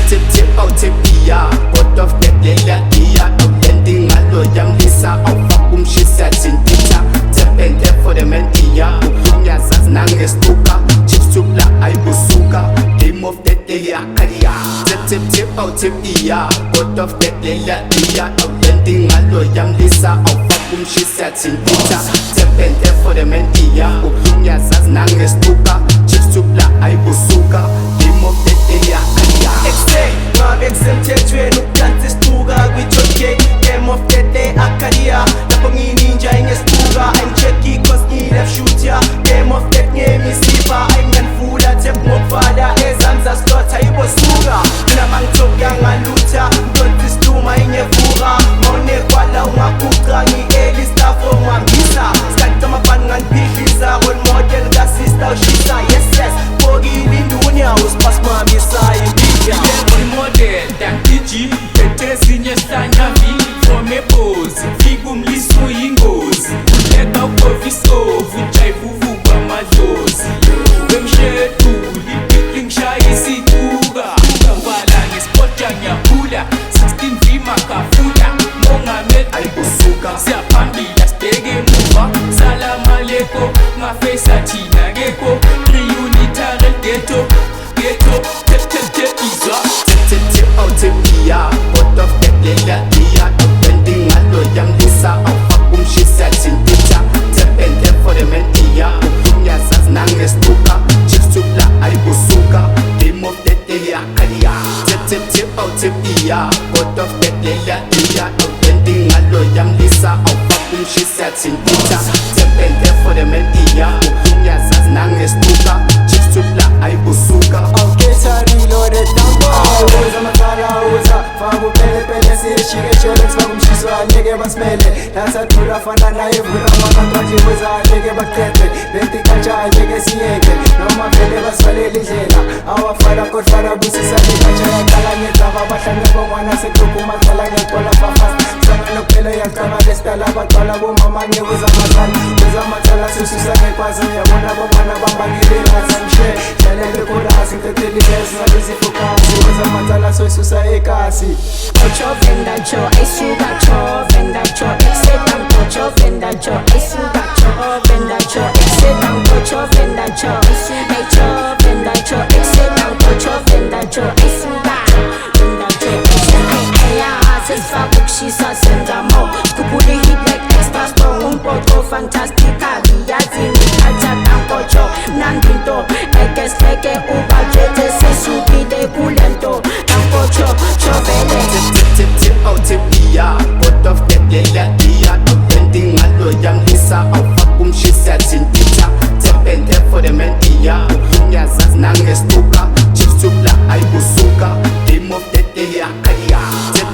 Tip out tip iya Pot of the lela iya Outlanding alo yang lisa Au shisa tintita Tepende for the men iya Ukunya zaz nangestuka Chips supla ay busuka Game of the day akaria Tip out tip iya Pot of the lela iya Outlanding alo yang lisa Au shisa tintita Tepende for the men iya Ukunya zaz nangestuka Chips supla ay busuka Game of the day akaria Ngabe kusemthethweni ukudansa isituka kwi-jockey Game of the day akaria Lapho ngininja ingesituka I'm-checky cause ngi-left shoot ya Game of the day ngemisipha Ayinganifula tep ngokuvala Ezanza slot ayibosuka Mina mangithoka ngalutha Ntonta isituma inyevuka Mawunekwala ungaguqa ngi-early staff ongwambisa Sikhathi kamabhani nganiphihlisa Role model ka-sister ushisa Yes yes Bogile indunya usiphasimamisa impija model dakiji phethe ezinye hlanyavi from ebhozi fika umlisi uyingozi uleka ukovisovu ujayivuvu kwamadlozi wemsheduli ngishaya isituka uvala ngesipota ngiyaphula 16 v makafula mongameli Ayikusuka siyaphambili asibheke emuva salama leko ngafesa thina kekho 3 unitary ghetto izwa Tip out tip iya Pot of the lela iya Outlanding alo yang lisa Au shisa tintita Tepende for the men iya Ukunya zaz nangestuka Chips supla ay busuka Game of the day akaria Tip out tip iya Pot of the lela iya Outlanding alo yang lisa Au shisa tintita Tepende for the men iya Ukunya zaz nangestuka Chips supla ay busuka Reloaded tambo Uza matala uza Famu pele pele sishike cholex Bakumshiso alege basmele Dansa tura fana na evura Makatwaji weza alege bakete Benti kacha alege siyeke Noma vele baswale lijela Awa fara kot fara busi sali kacha ya kala Nyetava batanga bongwana se kuku matala Nyekola fafas Sangano pele ya kama destala Batwala bo mama nye weza matala Weza matala sususa nekwazo ya wana bongwana Bambangile razamshe Shalele kura asinteteli besa Zifukasi weza matala soisusa ekasi Ocho venda cho, esuga cho Venda cho, exetam pocho Venda cho, esuga cho Venda cho, exetam pocho Venda cho, esuga cho Venda cho, exetam pocho Venda cho, esuga Venda cho, exetam Sesfa kukushisa senza mo Skupuli hit like extra Un poco fantastica Viazi mikata tampocho Nandinto, ekes leke uba jete Sesubide kulento Tampocho, chovele Tip out tip iya Pot of the lela iya Outlanding alo yang lisa Au shisa tintita Tepende for the men iya Ukunya zaz nangestuka Chips supla ay busuka Game of the day akaria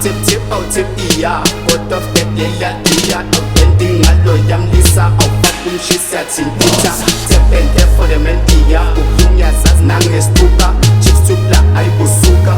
Tip out tip iya Pot of the lela iya Outlanding alo yang lisa Au shisa tintita Tepende for the men iya Ukunya zaz nangestuka Chips supla ay busuka